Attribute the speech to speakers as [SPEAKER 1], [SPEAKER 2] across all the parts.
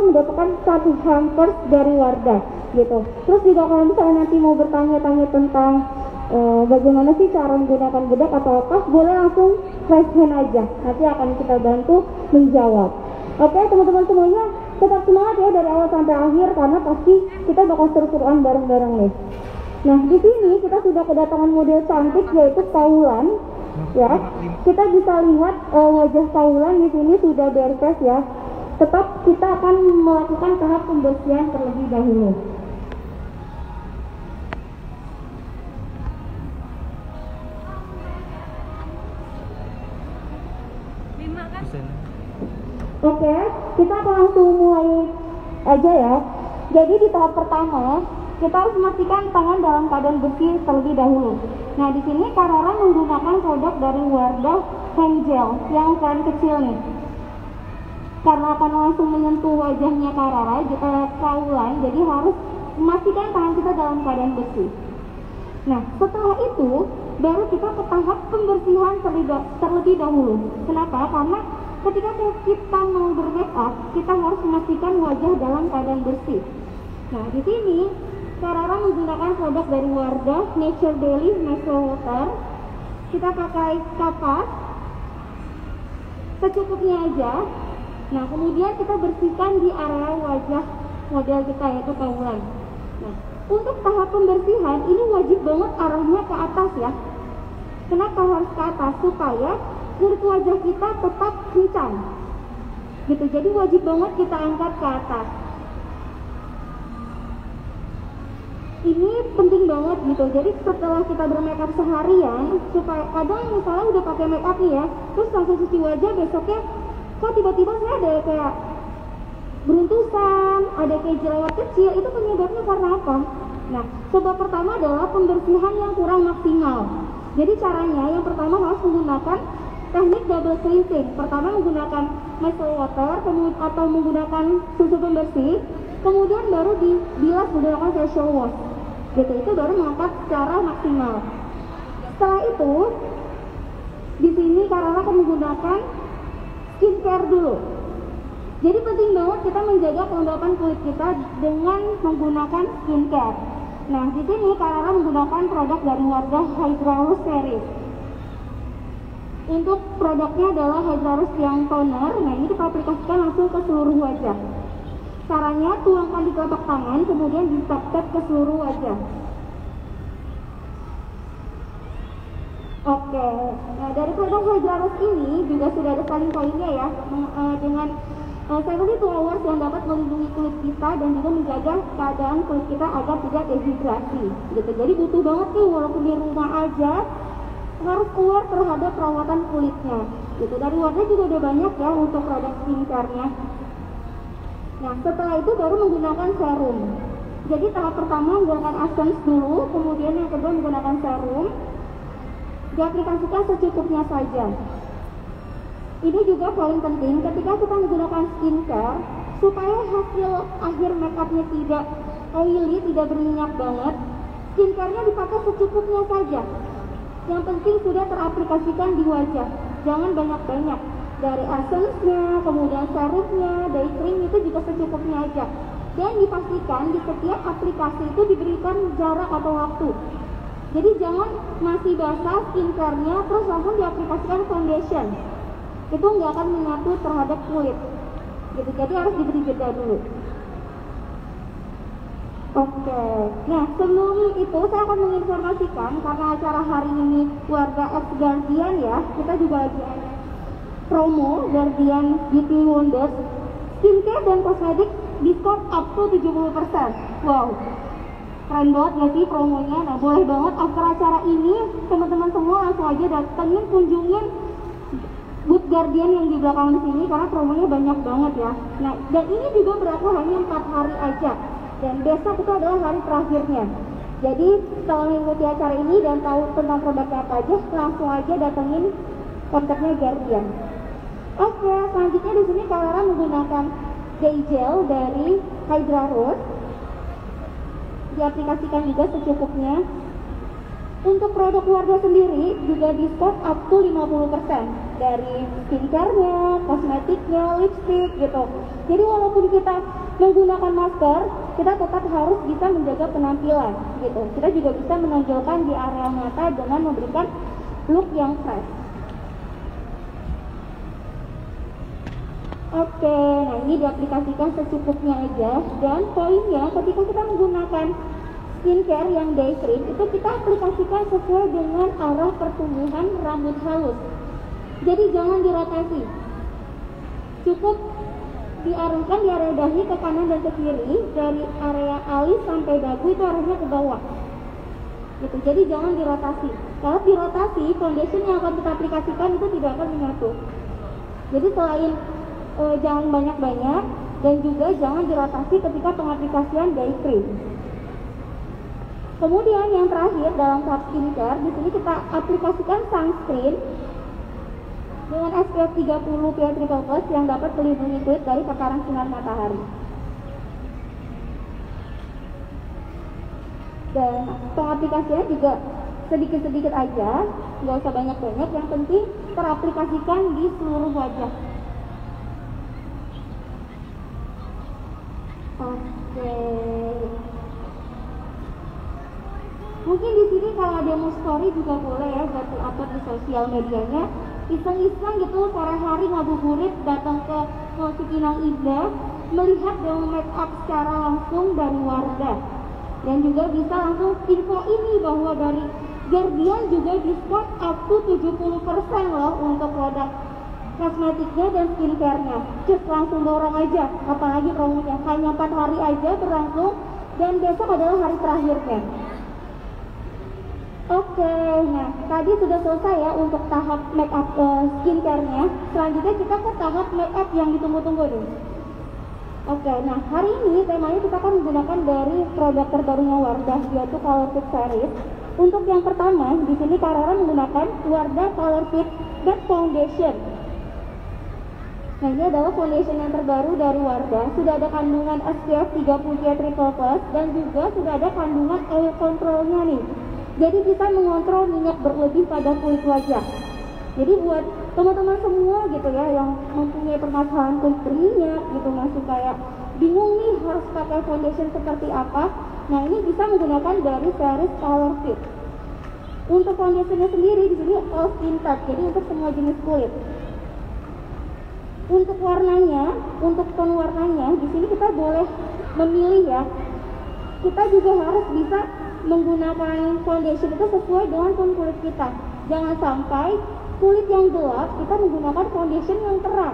[SPEAKER 1] mendapatkan 1 hampers dari Wardah gitu. Terus juga kalau misalnya nanti mau bertanya-tanya tentang bagaimana sih cara menggunakan bedak atau apa, boleh langsung raise hand aja, nanti akan kita bantu menjawab. Oke teman-teman semuanya, tetap semangat ya dari awal sampai akhir, karena pasti kita bakal seru-seruan bareng-bareng nih. Nah di sini kita sudah kedatangan model cantik yaitu Paulan ya. Kita bisa lihat wajah Paulan di sini sudah beres ya. Tetap kita akan melakukan tahap pembersihan terlebih dahulu. Oke, kita akan langsung mulai aja ya. Jadi di tahap pertama kita harus memastikan tangan dalam keadaan bersih terlebih dahulu. Nah di sini Kak Rara menggunakan produk dari Wardah hand gel yang ukuran kecil nih. Karena akan langsung menyentuh wajahnya Kak Rara, Paulan, jadi harus memastikan tangan kita dalam keadaan bersih. Nah setelah itu baru kita ke tahap pembersihan terlebih dahulu. Kenapa? Karena ketika kita mau bermake up, kita harus memastikan wajah dalam keadaan bersih. Nah di sini Kak Rara menggunakan produk dari Wardah Nature Daily Micellar Water. Kita pakai kapas secukupnya aja. Nah kemudian kita bersihkan di area wajah model kita yaitu Paulan. Nah untuk tahap pembersihan ini wajib banget arahnya ke atas ya. Kenapa harus ke atas? Supaya kulit wajah kita tetap kencang gitu, jadi wajib banget kita angkat ke atas. Ini penting banget gitu, jadi setelah kita bermakeup seharian, supaya kadang misalnya udah pakai makeup nih ya, terus langsung cuci wajah, besoknya kok tiba-tiba saya ada kayak beruntusan, ada kayak jerawat kecil, itu penyebabnya karena apa? Nah sebab pertama adalah pembersihan yang kurang maksimal. Jadi caranya yang pertama harus menggunakan teknik double cleansing. Pertama menggunakan micellar water atau menggunakan susu pembersih, kemudian baru dibilas menggunakan facial wash. Gitu, itu baru mengangkat secara maksimal. Setelah itu, di sini karena akan menggunakan skincare dulu. Jadi penting banget kita menjaga kelembapan kulit kita dengan menggunakan skincare. Nah, di sini Karara menggunakan produk dari Wardah Hydra Rose Series. Untuk produknya adalah Hydra Rose yang toner. Nah, ini kita aplikasikan langsung ke seluruh wajah. Caranya tuangkan di telapak tangan, kemudian ditap-tap ke seluruh wajah. Oke, nah dari produk Hydra Rose ini juga sudah ada selling point-nya ya, dengan 72 hours yang dapat melindungi kulit kita dan juga menjaga keadaan kulit kita agar tidak dehidrasi. Gitu. Jadi butuh banget nih walaupun di rumah aja harus keluar terhadap perawatan kulitnya. Gitu. Dari Wardah juga udah banyak ya untuk produk skincare-nya. Nah setelah itu baru menggunakan serum. Jadi tahap pertama menggunakan essence dulu, kemudian yang kedua menggunakan serum. Diaplikasikan secukupnya saja. Ini juga paling penting ketika kita menggunakan skincare, supaya hasil akhir makeupnya tidak oily, tidak berminyak banget, skincare-nya dipakai secukupnya saja. Yang penting sudah teraplikasikan di wajah, jangan banyak-banyak. Dari essence-nya, kemudian serumnya, day cream itu juga secukupnya aja. Dan dipastikan di setiap aplikasi itu diberikan jarak atau waktu. Jadi jangan masih basah skincare-nya terus langsung diaplikasikan foundation. Itu nggak akan menyatu terhadap kulit. Gitu. Jadi harus diberi jeda dulu. Oke. Nah sebelum itu saya akan menginformasikan karena acara hari ini Wardah X Guardian ya, kita juga lagi ada promo Guardian Beauty Wonders skincare dan kosmetik diskon up to 70%. Wow. Keren banget gak sih promonya? Nah boleh banget after acara ini teman-teman semua langsung aja datengin, kunjungin booth Guardian yang di belakang sini karena promonya banyak banget ya. Nah dan ini juga berlaku hanya 4 hari aja dan besok itu adalah hari terakhirnya. Jadi setelah mengikuti acara ini dan tahu tentang produknya apa aja, langsung aja datengin kontaknya Guardian. Oke, selanjutnya di sini Karara menggunakan day gel dari Hydra Rose. Diaplikasikan juga secukupnya. Untuk produk Wardah sendiri juga diskon up to 50%. dari skincare-nya, kosmetiknya, lipstick gitu. Jadi walaupun kita menggunakan masker, kita tetap harus bisa menjaga penampilan gitu. Kita juga bisa menonjolkan di area mata dengan memberikan look yang fresh. Oke, nah ini diaplikasikan secukupnya aja. Dan poinnya ketika kita menggunakan skincare yang day cream, itu kita aplikasikan sesuai dengan arah pertumbuhan rambut halus. Jadi jangan dirotasi, cukup diarahkan di area dahi ke kanan dan ke kiri, dari area alis sampai dagu itu arahnya ke bawah gitu. Jadi jangan dirotasi. Kalau dirotasi, foundation yang akan kita aplikasikan itu tidak akan menyatu. Jadi selain jangan banyak-banyak, dan juga jangan dirotasi ketika pengaplikasian day cream. Kemudian yang terakhir dalam tahap skincare, di sini kita aplikasikan sunscreen dengan SPF 30 PA triple plus yang dapat melindungi kulit dari paparan sinar matahari. Dan pengaplikasiannya juga sedikit-sedikit aja, nggak usah banyak-banyak, yang penting teraplikasikan di seluruh wajah. Oke. Mungkin di sini kalau ada mau story juga boleh ya, buat upload di sosial medianya. Iseng-iseng gitu sore hari ngabuburit datang ke Cipinang Indah, melihat demo make up secara langsung dari Wardah. Dan juga bisa langsung info ini bahwa dari Guardian juga diskon up to 70% loh untuk produk kosmetiknya dan skincare-nya. Just langsung dorong aja, apalagi promonya hanya 4 hari aja berlangsung, dan besok adalah hari terakhirnya. Oke, nah tadi sudah selesai ya untuk tahap make up skincare-nya. Selanjutnya kita ke tahap make up yang ditunggu-tunggu nih. Oke, nah hari ini temanya kita akan menggunakan dari produk terbarunya Wardah, yaitu Color Fit Series. Untuk yang pertama, di sini Kak Rara menggunakan Wardah Color Fit Matte Foundation. Nah ini adalah foundation yang terbaru dari Wardah. Sudah ada kandungan SPF 30 PA triple plus dan juga sudah ada kandungan oil controlnya nih. Jadi bisa mengontrol minyak berlebih pada kulit wajah. Jadi buat teman-teman semua gitu ya yang mempunyai permasalahan kulit berminyak gitu, masih kayak bingung nih harus pakai foundation seperti apa. Nah ini bisa menggunakan dari series Color Fit. Untuk foundationnya sendiri di sini all skin type, jadi untuk semua jenis kulit. Untuk warnanya, untuk tone warnanya di sini kita boleh memilih ya. Kita juga harus bisa menggunakan foundation itu sesuai dengan tone kulit kita. Jangan sampai kulit yang gelap kita menggunakan foundation yang terang,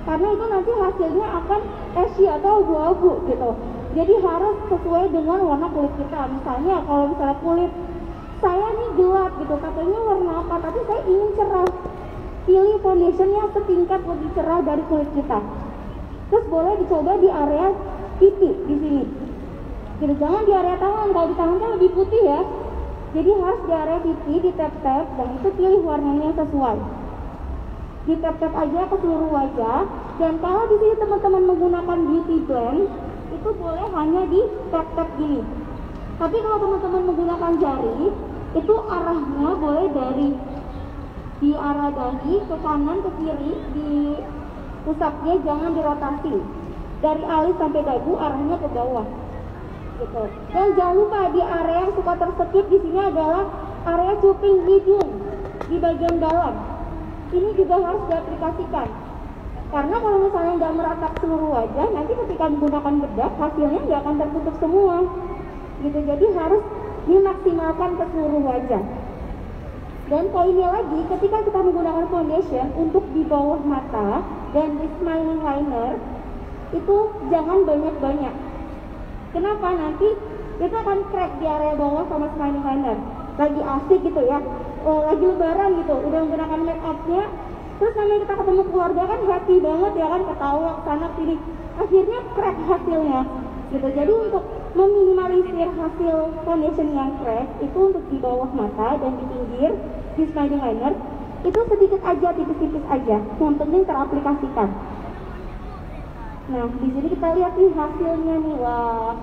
[SPEAKER 1] karena itu nanti hasilnya akan ashy atau abu-abu gitu. Jadi harus sesuai dengan warna kulit kita. Misalnya kalau misalnya kulit saya nih gelap gitu, katanya warna apa, tapi saya ingin cerah, pilih foundation yang setingkat lebih cerah dari kulit kita. Terus boleh dicoba di area pipi di sini. Jadi jangan di area tangan, kalau di tangan kan lebih putih ya. Jadi harus di area pipi, di tap-tap, dan itu pilih warnanya yang sesuai. Di tap-tap aja ke seluruh wajah. Dan kalau di sini teman-teman menggunakan beauty blend, itu boleh hanya di tap-tap gini. Tapi kalau teman-teman menggunakan jari, itu arahnya boleh dari di arah dahi ke kanan ke kiri, di pusatnya jangan dirotasi. Dari alis sampai dagu arahnya ke bawah. Gitu. Dan jangan lupa di area yang suka tersekip di sini adalah area cuping hidung di bagian dalam. Ini juga harus diaplikasikan. Karena kalau misalnya nggak meratap seluruh wajah, nanti ketika menggunakan bedak hasilnya nggak akan tertutup semua. Gitu. Jadi harus dimaksimalkan ke seluruh wajah. Dan poinnya lagi, ketika kita menggunakan foundation untuk di bawah mata dan di smiling liner, itu jangan banyak-banyak. Kenapa? Nanti kita akan crack di area bawah sama smiling liner. Lagi asik gitu ya, lagi lebaran gitu, udah menggunakan make up-nya, terus namanya kita ketemu keluarga kan happy banget ya kan, ketawa kesana sini, akhirnya crack hasilnya gitu. Jadi untuk meminimalisir hasil foundation yang crack itu untuk di bawah mata dan di pinggir di smiling liner itu sedikit aja, tipis-tipis aja, yang penting teraplikasikan. Nah, di sini kita lihat nih hasilnya nih, wah,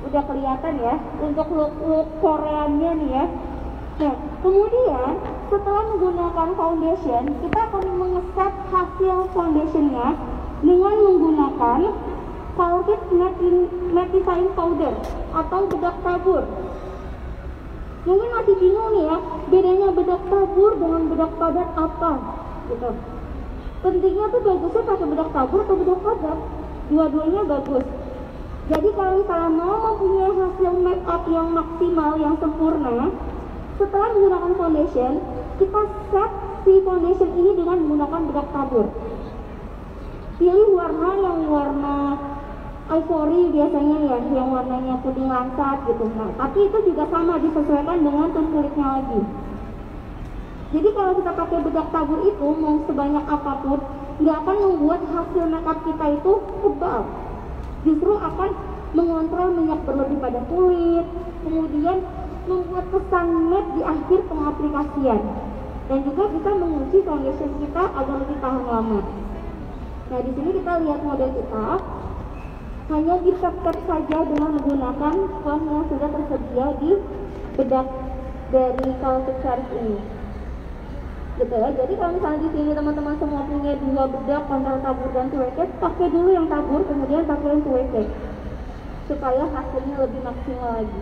[SPEAKER 1] udah kelihatan ya untuk look Koreanya nih ya. Nah, kemudian setelah menggunakan foundation, kita akan mengeset hasil foundationnya dengan menggunakan Colgate mattifying powder atau bedak tabur. Mungkin masih bingung nih ya, bedanya bedak tabur dengan bedak padat apa gitu. Pentingnya tuh bagusnya pakai bedak tabur atau bedak padat, dua-duanya bagus. Jadi kalau misalnya mau mempunyai hasil make up yang maksimal, yang sempurna, setelah menggunakan foundation, kita set si foundation ini dengan menggunakan bedak tabur. Pilih warna yang warna ivory biasanya ya, yang warnanya puding lansat gitu. Nah, tapi itu juga sama disesuaikan dengan tone kulitnya lagi. Jadi kalau kita pakai bedak tabur itu mau sebanyak apapun, nggak akan membuat hasil makeup kita itu tebal. Justru akan mengontrol minyak berlebih pada kulit, kemudian membuat kesan matte di akhir pengaplikasian, dan juga bisa menguji foundation kita agar lebih tahan lama. Nah, di sini kita lihat model kita hanya di-tap saja dengan menggunakan foam yang sudah tersedia di bedak dari Colgate Charif ini. Gitu ya. Jadi kalau misalnya di sini teman-teman semua punya dua bedak antara tabur dan tuwekek, pakai dulu yang tabur, kemudian pakai yang tuwekek supaya hasilnya lebih maksimal lagi.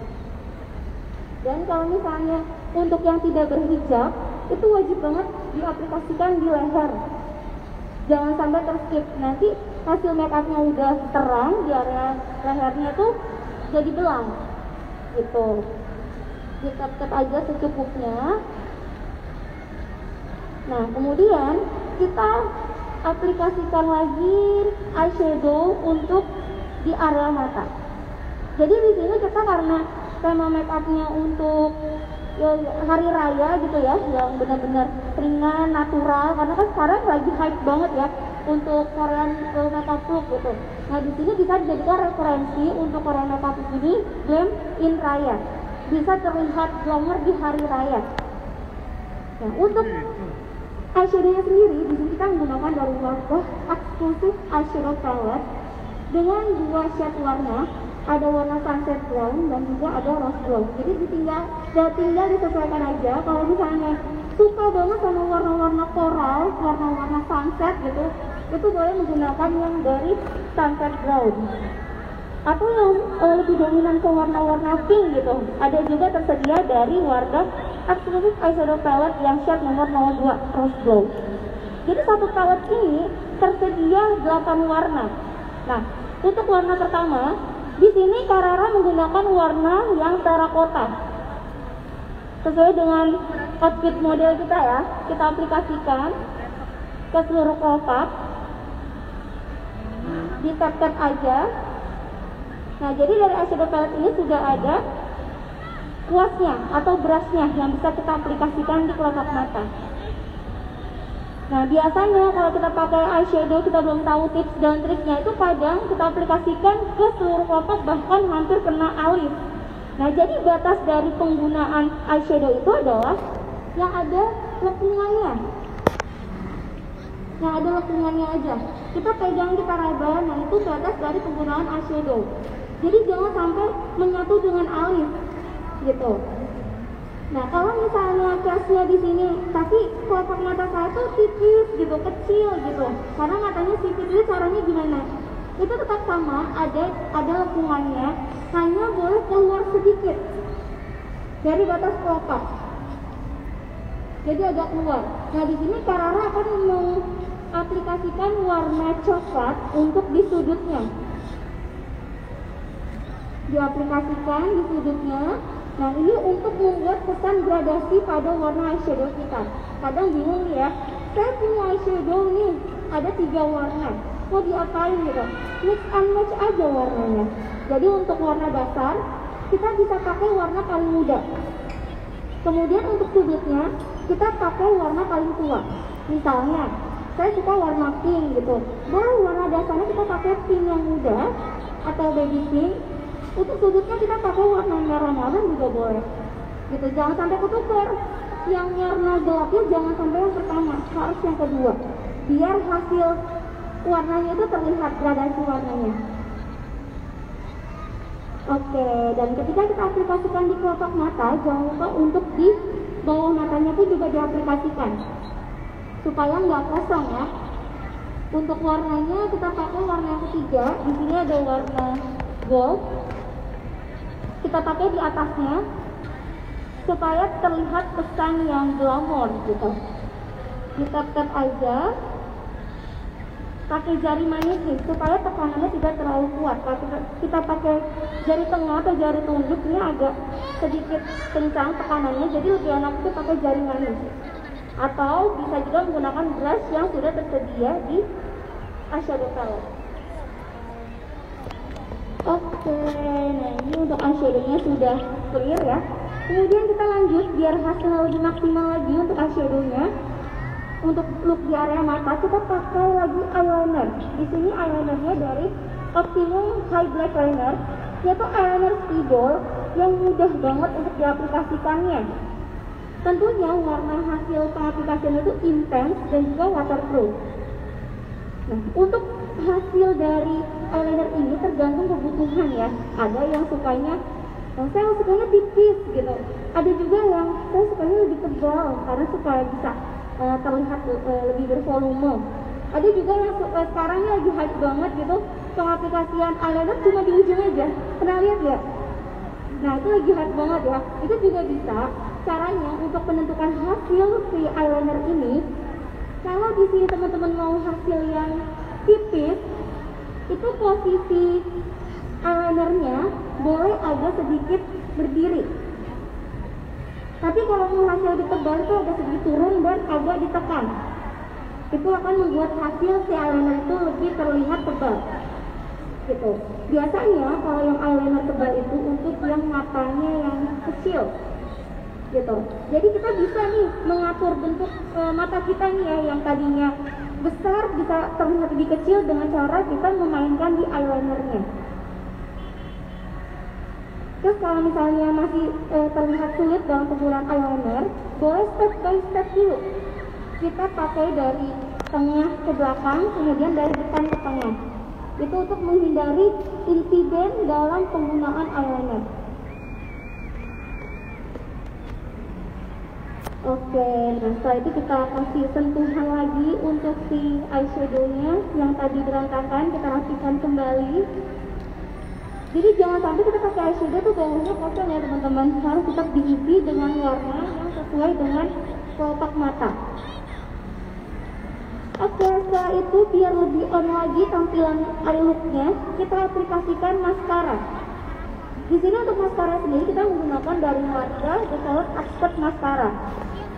[SPEAKER 1] Dan kalau misalnya untuk yang tidak berhijab, itu wajib banget diaplikasikan di leher. Jangan sampai terskip, nanti hasil make upnya udah terang di area lehernya tuh jadi belang gitu. Di-tap aja secukupnya. Nah, kemudian kita aplikasikan lagi eyeshadow untuk di area mata. Jadi di sini kita karena tema make upnya untuk ya, hari raya gitu ya, yang benar-benar ringan, natural, karena kan sekarang lagi hype banget ya untuk Korean makeup look gitu. Nah, di sini bisa dijadikan referensi untuk Korean makeup look ini glam in raya, bisa terlihat glamour di hari raya. Nah, untuk eyeshadow-nya sendiri di sini kita menggunakan dari Wardah eksklusif eyeshadow palette dengan dua shade warna. Ada warna sunset brown dan juga ada rose brown. Jadi tinggal disesuaikan aja. Kalau misalnya suka banget sama warna-warna coral, warna-warna sunset gitu, itu boleh menggunakan yang dari sunset brown. Atau yang lebih dominan ke warna-warna pink gitu, ada juga tersedia dari Wardah eksklusif eyeshadow palette yang shade nomor 02 rose brown. Jadi satu palette ini tersedia 8 warna. Nah, untuk warna pertama, di sini Carrara menggunakan warna yang terakota. Sesuai dengan outfit model kita ya, kita aplikasikan ke seluruh kelopak. Di-tap-tap aja. Nah, jadi dari eyeshadow palette ini sudah ada kuasnya atau brushnya yang bisa kita aplikasikan di kelopak mata. Nah, biasanya kalau kita pakai eyeshadow, kita belum tahu tips dan triknya, itu kadang kita aplikasikan ke seluruh kelopak, bahkan hampir kena alis. Nah, jadi batas dari penggunaan eyeshadow itu adalah yang ada lepungannya. Yang ada lepungannya aja. Kita pegang, kita raba, nah itu batas dari penggunaan eyeshadow. Jadi jangan sampai menyatu dengan alis, gitu. Nah, kalau misalnya case-nya di sini, tapi kelopak mata saya tuh tipis gitu, kecil gitu. Karena matanya tipis, itu caranya gimana? Itu tetap sama, ada lepungannya, hanya boleh keluar sedikit dari batas kelopak. Jadi agak keluar. Nah, di sini Carrara akan mengaplikasikan warna coklat untuk di sudutnya. Diaplikasikan di sudutnya. Nah, ini untuk membuat kesan gradasi pada warna eyeshadow kita. Kadang bingung nih ya, saya punya eyeshadow nih, ada 3 warna, mau diapain gitu? Mix and match aja warnanya. Jadi untuk warna dasar, kita bisa pakai warna paling muda. Kemudian untuk sudutnya, kita pakai warna paling tua. Misalnya, saya suka warna pink gitu. Boleh warna dasarnya kita pakai pink yang muda, atau baby pink. Untuk sudutnya kita pakai warna merah-merah juga boleh gitu, jangan sampai ketukar. Yang warna gelapnya jangan sampai yang pertama, harus yang kedua, biar hasil warnanya itu terlihat, gradasi warnanya. Oke, dan ketika kita aplikasikan di kelopak mata, jangan lupa untuk di bawah matanya pun juga diaplikasikan supaya nggak kosong ya. Untuk warnanya kita pakai warna yang ketiga. Di sini ada warna gold. Kita pakai di atasnya supaya terlihat kesan yang glamor gitu. Kita tap aja. Pakai jari manis nih supaya tekanannya tidak terlalu kuat. Kalau kita pakai jari tengah atau jari telunjuk ini agak sedikit kencang tekanannya, jadi lebih enak itu pakai jari manis. Atau bisa juga menggunakan brush yang sudah tersedia di eyeshadow palette. Oke, nah ini untuk eyeshadownya sudah clear ya. Kemudian kita lanjut biar hasilnya lebih maksimal lagi untuk eyeshadownya. Untuk look di area mata kita pakai lagi eyeliner. Di sini eyelinernya dari Optimum High Black Liner, yaitu eyeliner spidol yang mudah banget untuk diaplikasikannya. Tentunya warna hasil pengaplikasian itu intense dan juga waterproof. Nah, untuk hasil dari eyeliner ini tergantung kebutuhan ya. Ada yang sukanya, saya sukanya tipis gitu. Ada juga yang saya sukanya lebih tebal karena supaya bisa terlihat lebih bervolume. Ada juga yang sekarang ini lagi hype banget gitu, pengaplikasian eyeliner cuma di ujung aja. Pernah lihat ya? Nah itu lagi hype banget ya. Itu juga bisa. Caranya untuk menentukan hasil si eyeliner ini, kalau di sini teman-teman mau hasil yang tipis, itu posisi eyelinernya boleh agak sedikit berdiri. Tapi kalau mau hasil lebih tebal itu agak sedikit turun dan agak ditekan. Itu akan membuat hasil si eyeliner itu lebih terlihat tebal. Gitu. Biasanya kalau yang eyeliner tebal itu untuk yang matanya yang kecil. Gitu. Jadi kita bisa nih mengatur bentuk mata kita nih ya, yang tadinya besar bisa terlihat lebih kecil dengan cara kita memainkan di eyelinernya. Terus kalau misalnya masih terlihat sulit dalam penggunaan eyeliner, boleh step by step dulu. Kita pakai dari tengah ke belakang, kemudian dari depan ke tengah. Itu untuk menghindari insiden dalam penggunaan eyeliner. Oke, nah setelah itu kita kasih sentuhan lagi untuk si eyeshadow-nya yang tadi berantakan, kita rapikan kembali. Jadi jangan sampai kita pakai eyeshadow tuh bawahnya kosong ya teman-teman. Harus tetap diisi dengan warna yang sesuai dengan kelopak mata. Oke, setelah itu biar lebih on lagi tampilan eye look-nya, kita aplikasikan maskara. Di sini untuk maskara sendiri kita menggunakan dari Wardah The Color Expert Mascara.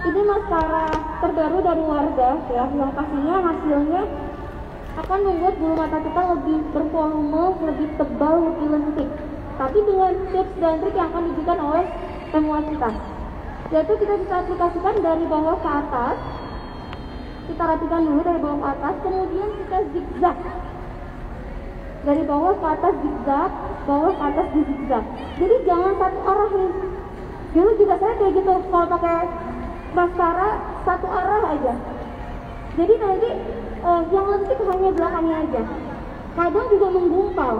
[SPEAKER 1] Ini maskara terbaru dari Wardah ya, yang pastinya hasilnya akan membuat bulu mata kita lebih bervolume, lebih tebal, lebih lentik. Tapi dengan tips dan trik yang akan diberikan oleh temuan kita, yaitu kita bisa aplikasikan dari bawah ke atas. Kita rapikan dulu dari bawah ke atas, kemudian kita zigzag. Dari bawah ke atas zigzag, bawah ke atas di zigzag. Jadi jangan satu arah nih. Dulu juga saya kayak gitu, kalau pakai maskara satu arah aja. Jadi nanti yang lentik hanya belakangnya aja. Kadang juga menggumpal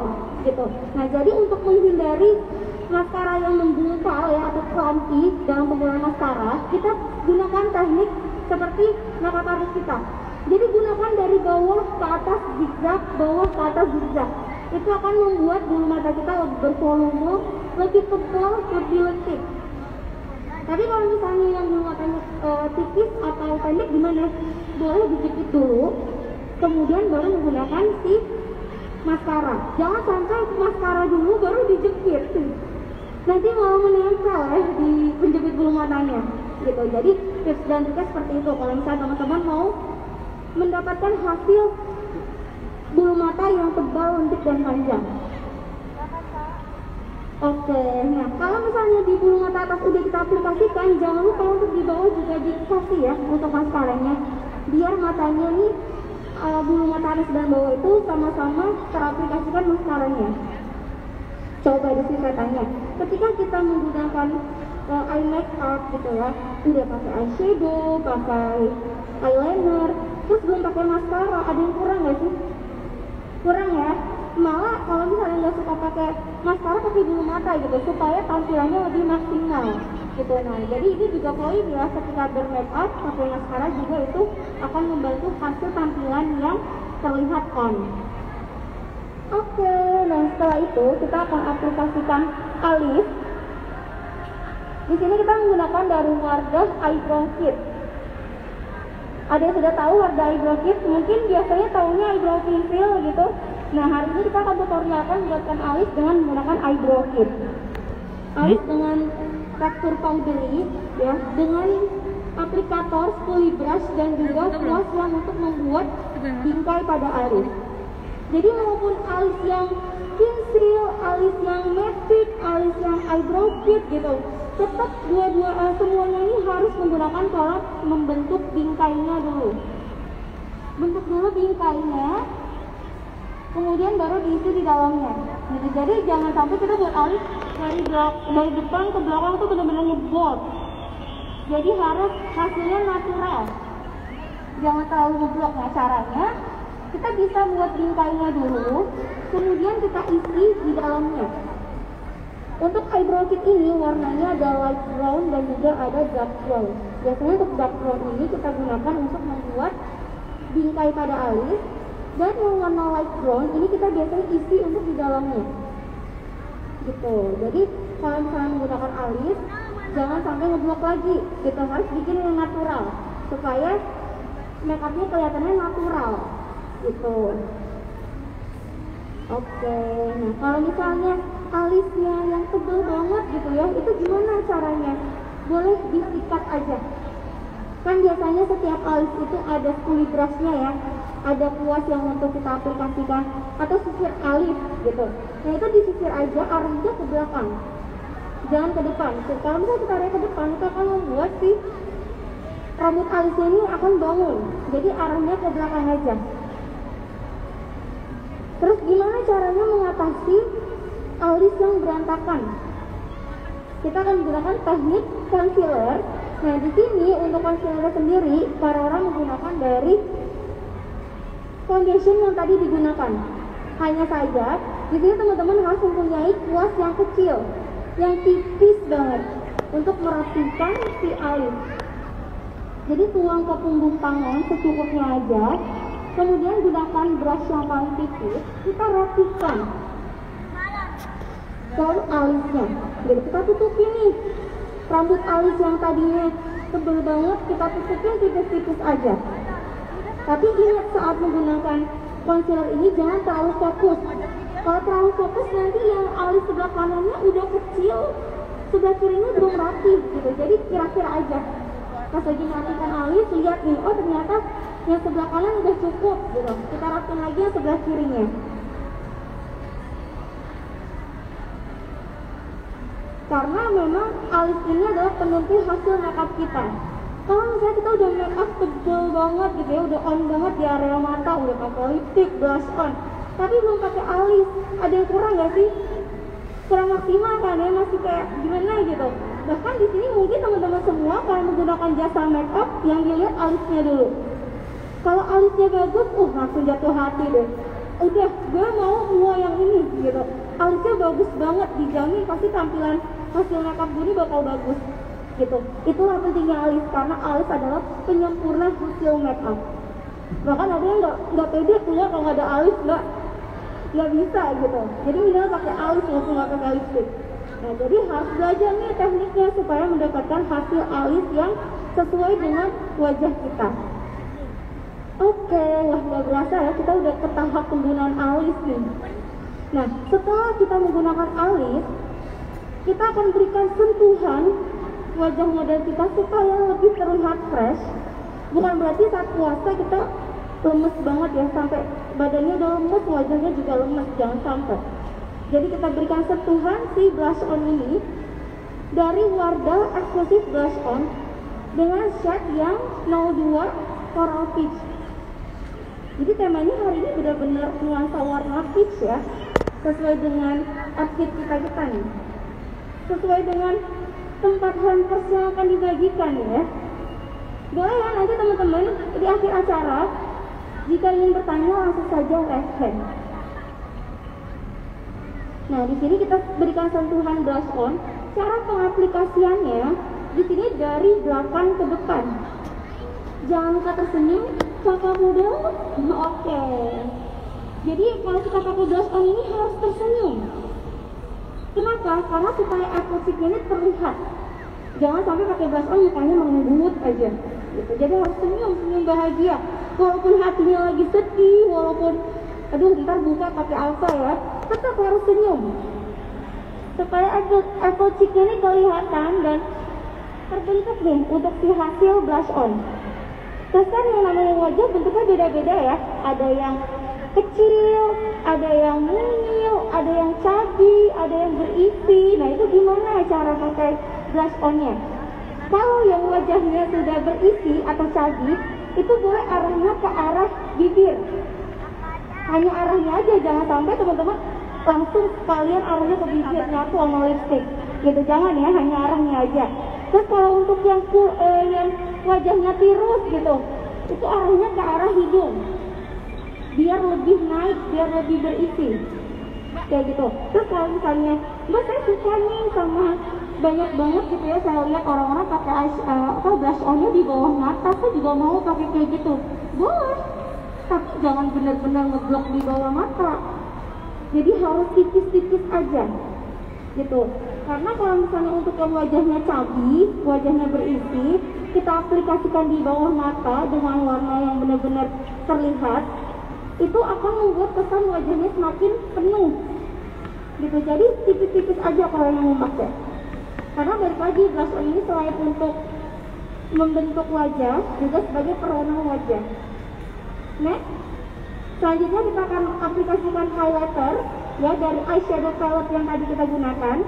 [SPEAKER 1] gitu. Nah jadi untuk menghindari maskara yang menggumpal ya atau clumsy dalam penggunaan maskara, kita gunakan teknik seperti makeup artist kita. Jadi gunakan dari bawah ke atas zigzag, bawah ke atas zigzag. Itu akan membuat bulu mata kita lebih bervolume, lebih tebal, lebih lentik. Tapi kalau misalnya yang bulu matanya tipis atau pendek gimana? Boleh dijepit dulu, kemudian baru menggunakan si maskara. Jangan sampai maskara dulu baru dijepit. Nanti malah menempel ya di penjepit bulu matanya. Gitu. Jadi tips dan triknya seperti itu. Kalau misalnya teman-teman mau mendapatkan hasil bulu mata yang tebal, lentik dan panjang. Oke, nah kalau misalnya di bulu mata atas udah kita aplikasikan, jangan lupa untuk di bawah juga dikasih ya untuk maskaranya, biar matanya nih bulu mata atas dan bawah itu sama-sama teraplikasikan maskaranya. Coba di sini saya tanya, ketika kita menggunakan eye makeup gitu ya, udah pakai eyeshadow, pakai eyeliner, terus belum pakai maskara, ada yang kurang nggak sih? Kurang ya? Malah kalau misalnya nggak suka pakai maskara, pakai bulu mata gitu supaya tampilannya lebih maksimal gitu. Nah, jadi ini juga poin ya, ketika bermake up sampai maskara juga itu akan membantu hasil tampilan yang terlihat on. Oke, nah setelah itu kita akan aplikasikan alis. Di sini kita menggunakan dari Wardah Eyebrow Kit. Ada yang sudah tahu Wardah Eyebrow Kit? Mungkin biasanya tahunya eyebrow pencil gitu. Nah, hari ini kita akan tutorialkan membuatkan alis dengan menggunakan Eyebrow Kit. Alis dengan tekstur powdery ya, dengan aplikator, spoolie brush dan juga kuas yang untuk membuat bingkai pada alis. Jadi maupun alis yang pensil, alis yang matte, alis yang eyebrow kit gitu, tetap semuanya ini harus menggunakan cara membentuk bingkainya dulu. Bentuk dulu bingkainya, kemudian baru diisi di dalamnya. Gitu. Jadi jangan sampai kita buat alis dari depan ke belakang tuh benar-benar ngebol. Jadi harus hasilnya natural. Jangan terlalu ngeblok. Nah, caranya kita bisa buat bingkainya dulu, kemudian kita isi di dalamnya. Untuk eyebrow kit ini warnanya ada light brown dan juga ada dark brown. Biasanya untuk dark brown ini kita gunakan untuk membuat bingkai pada alis, dan yang warna light brown ini kita biasanya isi untuk di dalamnya. Gitu. Jadi kalau misalnya menggunakan alis, jangan sampai ngeblok lagi. Gitu, harus bikin yang natural supaya makeupnya kelihatannya natural. Gitu. Oke, nah kalau misalnya alisnya yang tebal banget gitu ya, itu gimana caranya? Boleh disikat aja. Kan biasanya setiap alis itu ada spoolie brush-nya ya, ada kuas yang untuk kita aplikasikan, atau sisir alis gitu. Nah itu disisir aja, arahnya ke belakang, jangan ke depan. Kalau misalnya kita arahnya ke depan, itu akan membuat si rambut alisnya ini akan bangun. Jadi arahnya ke belakang aja. Terus gimana caranya mengatasi alis yang berantakan? Kita akan menggunakan teknik concealer. Nah, di sini untuk concealer sendiri, para orang menggunakan dari foundation yang tadi digunakan. Hanya saja, di sini teman-teman harus mempunyai kuas yang kecil, yang tipis banget untuk merapikan si alis. Jadi tuang ke punggung tangan secukupnya aja. Kemudian gunakan brush yang paling tipis, kita rapikan baru alisnya. Jadi kita tutupin nih rambut alis yang tadinya tebal banget, kita tutupin tipis-tipis aja. Tapi ingat saat menggunakan concealer ini jangan terlalu fokus. Kalau terlalu fokus nanti yang alis sebelah kanannya udah kecil, sebelah kirinya belum rapi gitu. Jadi kira-kira aja. Pas lagi merapikan alis, lihat nih, oh ternyata yang sebelah kanan udah cukup gitu. Kita rapikan lagi yang sebelah kirinya. Karena memang alis ini adalah penentu hasil makeup kita. Kalau misalnya kita udah makeup tebal banget gitu ya, udah on banget di area mata, udah pakai lipstick, blush on, tapi belum pakai alis, ada yang kurang nggak sih? Kurang maksimal kan ya, masih kayak gimana gitu. Bahkan di sini mungkin teman-teman semua kalau menggunakan jasa makeup yang dilihat alisnya dulu. Kalau alisnya bagus, langsung jatuh hati deh. Udah, gue mau yang ini gitu. Alisnya bagus banget, dijamin pasti tampilan hasil makeup gue ini bakal bagus gitu. Itulah pentingnya alis, karena alis adalah penyempurna hasil makeup. Bahkan ada yang nggak pede keluar kalau nggak ada alis, nggak bisa gitu. Jadi minimal pakai alis, langsung nggak pakai lipstick. Nah, jadi harus belajar nih tekniknya supaya mendapatkan hasil alis yang sesuai dengan wajah kita. Oke, wah nggak berasa ya, kita udah ke tahap penggunaan alis nih. Nah, setelah kita menggunakan alis, kita akan berikan sentuhan wajah model kita supaya lebih terlihat fresh. Bukan berarti saat puasa kita lemes banget ya, sampai badannya udah lemes, wajahnya juga lemes, jangan sampai. Jadi kita berikan sentuhan si blush on ini dari Wardah Exclusive Blush On dengan shade yang 02 Coral Peach. Jadi temanya hari ini benar-benar nuansa warna peach ya, sesuai dengan outfit kita nih, sesuai dengan tempat hampers yang akan dibagikan ya. Boleh ya nanti teman-teman di akhir acara, jika ingin bertanya langsung saja raise hand. Nah, di sini kita berikan sentuhan blush on cara pengaplikasiannya di sini dari belakang ke depan. Jangan lupa tersenyum, kakak model. Oke. Jadi kalau kita pakai blush on ini harus tersenyum. Kenapa? Karena supaya apple-cheeknya ini terlihat. Jangan sampai pakai blush on mukanya mengembut aja. Gitu. Jadi harus senyum bahagia. Walaupun hatinya lagi sedih, walaupun aduh ntar buka pakai alfa ya, tetap harus senyum. Supaya apple cheeknya ini kelihatan dan terbentuk nih untuk si hasil blush on. Terus kan yang namanya wajah bentuknya beda-beda ya. Ada yang kecil, ada yang mungil, ada yang chubby, ada yang berisi. Nah itu gimana cara pakai blush onnya? Kalau yang wajahnya sudah berisi atau chubby, itu boleh arahnya ke arah bibir. Hanya arahnya aja, jangan sampai teman-teman langsung kalian arahnya ke bibir nyatu sama lipstick. Gitu, jangan ya, hanya arahnya aja. Terus kalau untuk yang wajahnya tirus gitu, itu arahnya ke arah hidung. Biar lebih naik, biar lebih berisi. Kayak gitu. Terus kalau misalnya, mbak saya suka nih sama banyak banget gitu ya, saya lihat orang-orang pakai blush onnya di bawah mata, saya juga mau pakai kayak gitu. Boleh, tapi jangan benar-benar ngeblok di bawah mata. Jadi harus tipis-tipis aja gitu. Karena kalau misalnya untuk yang wajahnya chubby, wajahnya berisi, kita aplikasikan di bawah mata dengan warna yang benar-benar terlihat, itu akan membuat kesan wajahnya semakin penuh gitu. Jadi tipis-tipis aja kalau yang mau pakai. Karena balik lagi, blush on ini selain untuk membentuk wajah, juga sebagai pewarna wajah. Next, selanjutnya kita akan aplikasikan highlighter ya dari eyeshadow palette yang tadi kita gunakan.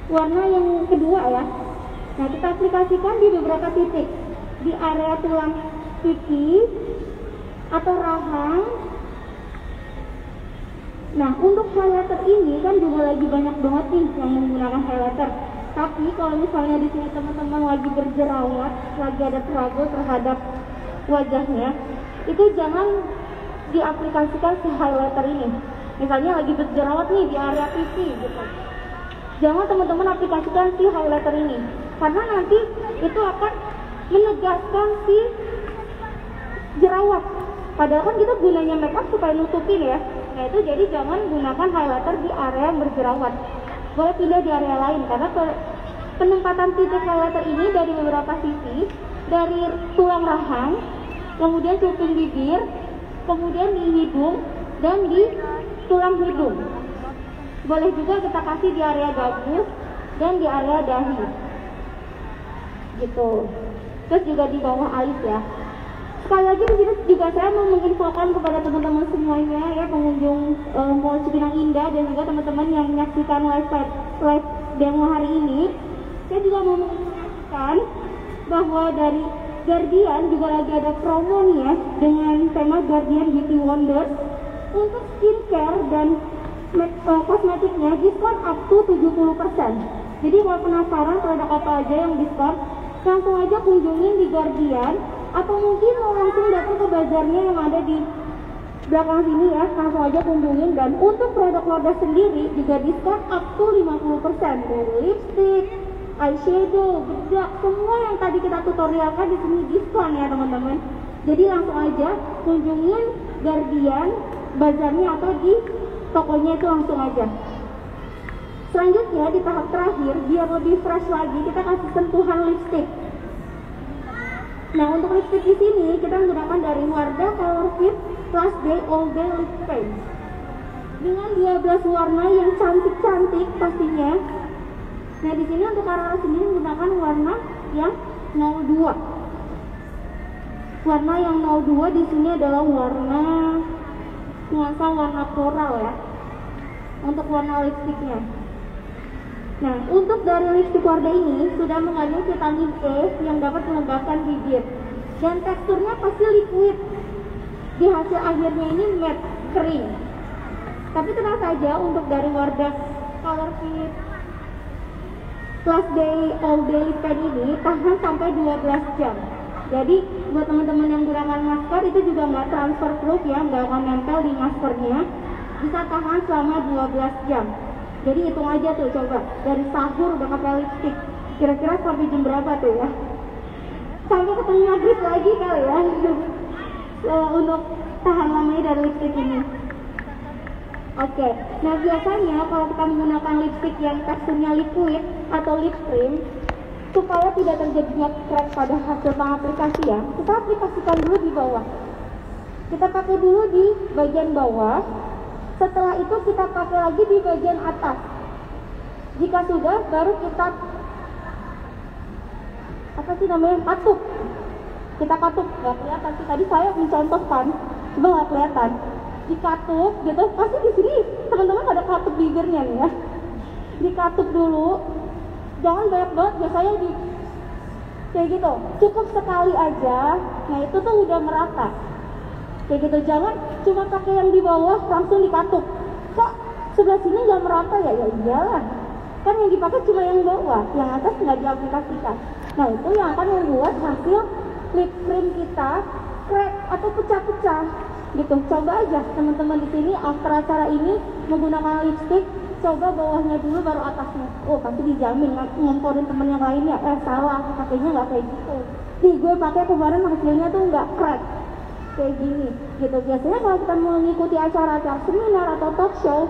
[SPEAKER 1] Warna yang kedua ya. Nah, kita aplikasikan di beberapa titik, di area tulang pipi atau rahang. Nah, untuk highlighter ini kan juga lagi banyak banget nih yang menggunakan highlighter. Tapi kalau misalnya di sini teman-teman lagi berjerawat, lagi ada trouble terhadap wajahnya, itu jangan diaplikasikan si highlighter ini. Misalnya lagi berjerawat nih di area pipi gitu, jangan teman-teman aplikasikan si highlighter ini, karena nanti itu akan menegaskan si jerawat. Padahal kan kita gunanya makeup supaya nutupin ya. Nah itu jadi jangan gunakan highlighter di area yang berjerawat. Boleh pindah di area lain, karena penempatan titik highlighter ini dari beberapa sisi, dari tulang rahang, kemudian cuping bibir, kemudian di hidung, dan di tulang hidung. Boleh juga kita kasih di area gabus dan di area dahi gitu. Terus juga di bawah alis ya. Sekali lagi di sini juga saya mau menginfokan kepada teman-teman semuanya ya, pengunjung Mall Cipinang Indah dan juga teman-teman yang menyaksikan live demo hari ini. Saya juga mau menginfokan bahwa dari Guardian juga lagi ada promo nih ya, dengan tema Guardian Beauty Wonders. Untuk skincare dan kosmetiknya diskon up to 70%. Jadi kalau penasaran produk apa aja yang diskon, langsung aja kunjungin di Guardian, atau mungkin mau langsung datang ke bazarnya yang ada di belakang sini ya, langsung aja kunjungin. Dan untuk produk Lourdes sendiri juga diskon up to 50%, dari lipstick, eyeshadow, bedak, semua yang tadi kita tutorialkan di sini diskon ya teman-teman. Jadi langsung aja kunjungin Guardian bazarnya atau di tokonya itu langsung aja. Selanjutnya di tahap terakhir, biar lebih fresh lagi, kita kasih sentuhan lipstick. Nah untuk lipstick di sini kita menggunakan dari Wardah Color Fit Plus Day All Day Lip Paint dengan 12 warna yang cantik-cantik pastinya. Nah di sini untuk Arara sendiri menggunakan warna yang 02. Warna yang 02 di sini adalah warna nuansa warna floral ya, untuk warna lipstiknya. Nah, untuk dari lipstik Wardah ini sudah mengandung vitamin E yang dapat melembabkan bibir, dan teksturnya pasti liquid. Di hasil akhirnya ini matte kering. Tapi tenang saja, untuk dari Wardah Color Fit Plus Day All Day Lip Paint ini tahan sampai 12 jam. Jadi buat teman-teman yang gunakan masker itu juga nggak transfer proof ya, nggak akan nempel di maskernya, bisa tahan selama 12 jam. Jadi hitung aja tuh, coba dari sahur udah pakai lipstick, kira-kira sampai jam berapa tuh ya? Sampai ketemu maghrib lagi kali ya. Untuk tahan lamanya dari lipstick ini. Oke, nah biasanya kalau kita menggunakan lipstick yang teksturnya liquid atau lip cream, supaya tidak terjadinya crack pada hasil pengaplikasian, kita aplikasikan dulu di bawah. Kita pakai dulu di bagian bawah, setelah itu kita pakai lagi di bagian atas. Jika sudah, baru kita katup. Kita katup, nggak kelihatan sih. Tadi saya mencontohkan, cuma nggak kelihatan. Dikatup gitu, pasti di sini teman-teman ada katup bibirnya nih ya. Dikatup dulu, jangan banyak banget, biasanya di kayak gitu, cukup sekali aja. Nah itu tuh udah merata. Kayak gitu, jangan cuma pakai yang di bawah langsung dikatup. Kok sebelah sini nggak merata ya? Ya iyalah, kan yang dipakai cuma yang bawah, yang atas nggak diaplikasikan. Nah itu yang akan membuat hasil lip cream kita crack atau pecah-pecah gitu. Coba aja teman-teman di sini after acara ini menggunakan lipstick, coba bawahnya dulu baru atasnya. Oh pasti dijamin ngomporin temen yang lainnya. Salah, pakainya nggak kayak gitu. Nih gue pakai kemarin hasilnya tuh nggak crack kayak gini gitu. Biasanya kalau kita mengikuti acara-acara seminar atau talk show,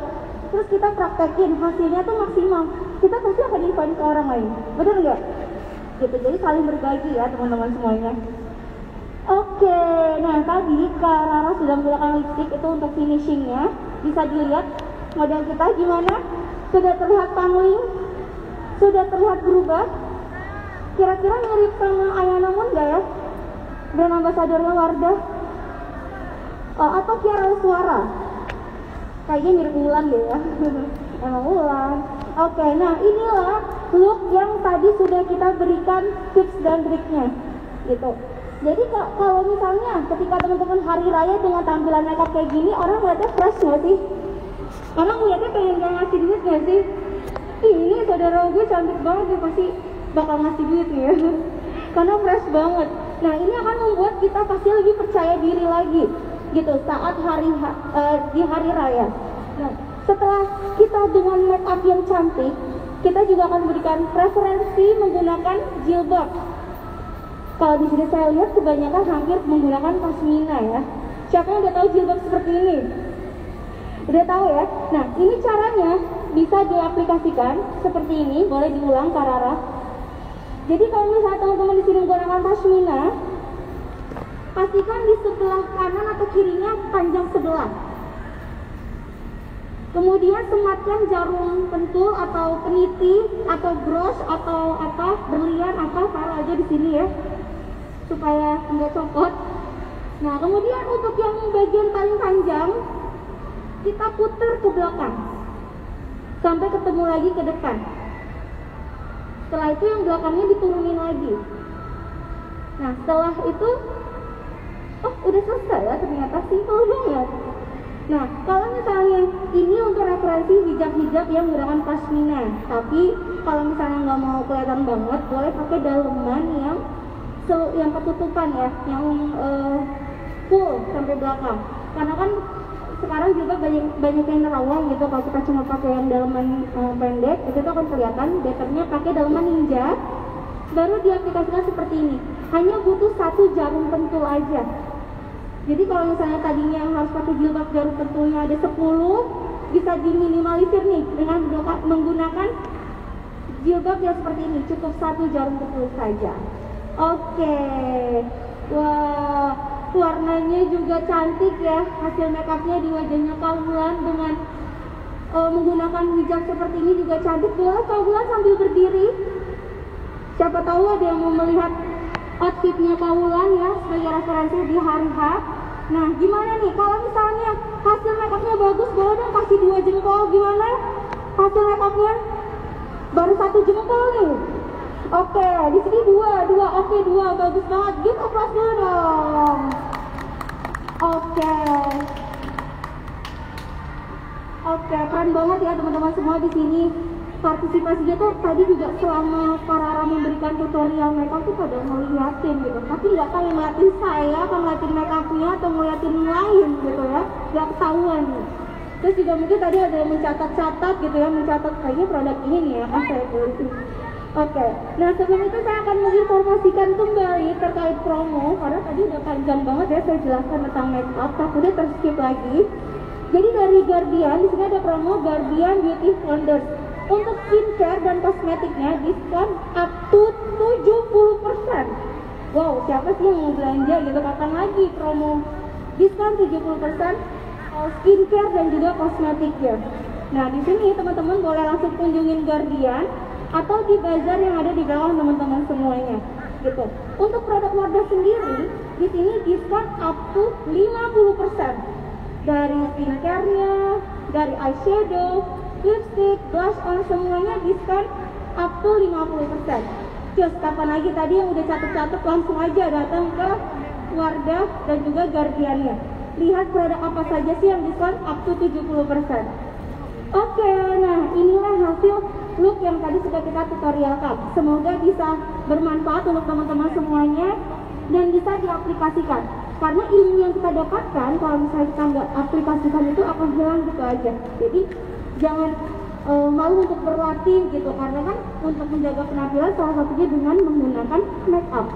[SPEAKER 1] terus kita praktekin hasilnya tuh maksimal, kita pasti akan invite ke orang lain, bener nggak? Gitu, jadi saling berbagi ya teman-teman semuanya. Oke, nah tadi Kak Rara sudah menggunakan lipstick itu untuk finishingnya. Bisa dilihat model kita gimana? Sudah terlihat pangling? Sudah terlihat berubah? Kira-kira mirip sama Ayana Moon nggak ya? Brand ambasadornya Wardah? Atau Kiara Suara? Kayaknya mirip Wulan deh ya. Emang Wulan. Oke, nah inilah look yang tadi sudah kita berikan tips dan triknya gitu. Jadi kalau misalnya ketika teman-teman hari raya dengan tampilan makeup kayak gini, orang ngeliatnya fresh nggak sih? Orang ngeliatnya pengen gak ngasih duit nggak sih? Ini saudara gue cantik banget, dia pasti bakal ngasih duit nih ya. Karena fresh banget. Nah ini akan membuat kita pasti lebih percaya diri lagi gitu saat di hari raya. Nah setelah kita dengan makeup yang cantik, kita juga akan berikan preferensi menggunakan jilbab. Kalau di sini saya lihat kebanyakan hampir menggunakan pasmina ya. Siapa yang udah tahu jilbab seperti ini? Udah tahu ya? Nah, ini caranya bisa diaplikasikan seperti ini. Boleh diulang Kak Rara. Jadi kalau misalnya teman-teman di sini menggunakan pasmina, pastikan di sebelah kanan atau kirinya panjang sebelah. Kemudian sematkan jarum pentul atau peniti atau brush atau apa berlian apa taruh aja di sini ya, supaya nggak copot. Nah kemudian untuk yang bagian paling panjang kita putar ke belakang sampai ketemu lagi ke depan. Setelah itu yang belakangnya diturunin lagi. Nah setelah itu udah selesai ya, ternyata simpel banget. Nah, kalau misalnya ini untuk referensi hijab-hijab yang menggunakan pasmina, tapi kalau misalnya nggak mau kelihatan banget, boleh pakai daleman yang ketutupan ya, yang full sampai belakang. Karena kan sekarang juga banyak yang nerawang gitu. Kalau kita cuma pakai yang daleman pendek, itu tuh akan kelihatan. Betternya pakai daleman ninja, baru diaplikasikan seperti ini. Hanya butuh 1 jarum pentul aja. Jadi kalau misalnya tadinya harus pakai jilbab jarum pentulnya ada 10, bisa diminimalisir nih dengan menggunakan jilbab yang seperti ini. Cukup 1 jarum pentul saja. Oke. Wah, warnanya juga cantik ya. Hasil makeupnya di wajahnya Kak Wulan dengan menggunakan hijab seperti ini juga cantik. Boleh Kak Wulan sambil berdiri. Siapa tahu ada yang mau melihat outfitnya Kak Wulan ya sebagai referensi di hari H. Nah gimana nih kalau misalnya hasil makeupnya bagus, boleh dong kasih 2 jempol. Gimana hasil makeupnya? Baru 1 jempol nih. Oke, di sini 2. Oke, 2 bagus banget. Give applause dulu dong. Oke, keren banget ya teman-teman semua di sini. Partisipasinya tuh tadi juga selama Kak Rara memberikan tutorial makeup tuh pada ngeliatin gitu, tapi nggak tahu ngeliatin saya, atau ngeliatin makeupnya atau ngeliatin lain gitu ya, nggak ketahuan nih. Terus juga mungkin tadi ada yang mencatat-catat gitu ya, mencatat kayaknya produk ini nih ya, saya beli. Oke, nah sebelum itu saya akan menginformasikan kembali terkait promo, karena tadi udah panjang banget ya saya jelaskan tentang make up, takutnya terskip lagi. Jadi dari Guardian, di sini ada promo Guardian Beauty Wonders. Untuk skincare dan kosmetiknya diskon up to 70%. Wow, siapa sih yang mau belanja gitu, kapan lagi promo diskon 70% skincare dan juga kosmetiknya. Nah di sini teman-teman boleh langsung kunjungin Guardian atau di bazar yang ada di bawah teman-teman semuanya gitu. Untuk produk Wardah sendiri di sini diskon up to 50% dari skincare-nya, dari eyeshadow, lipstick, blush on, semuanya diskon up to 50%. Terus kapan lagi tadi yang udah catat-catat langsung aja datang ke Wardah dan juga Guardian-nya. Lihat produk apa saja sih yang diskon up to 70%. Oke, nah inilah hasil look yang tadi sudah kita tutorialkan. Semoga bisa bermanfaat untuk teman-teman semuanya dan bisa diaplikasikan. Karena ilmu yang kita dapatkan kalau misalnya kita nggak aplikasikan itu akan hilang gitu aja. Jadi jangan malu untuk berlatih gitu, karena kan untuk menjaga penampilan salah satunya dengan menggunakan make up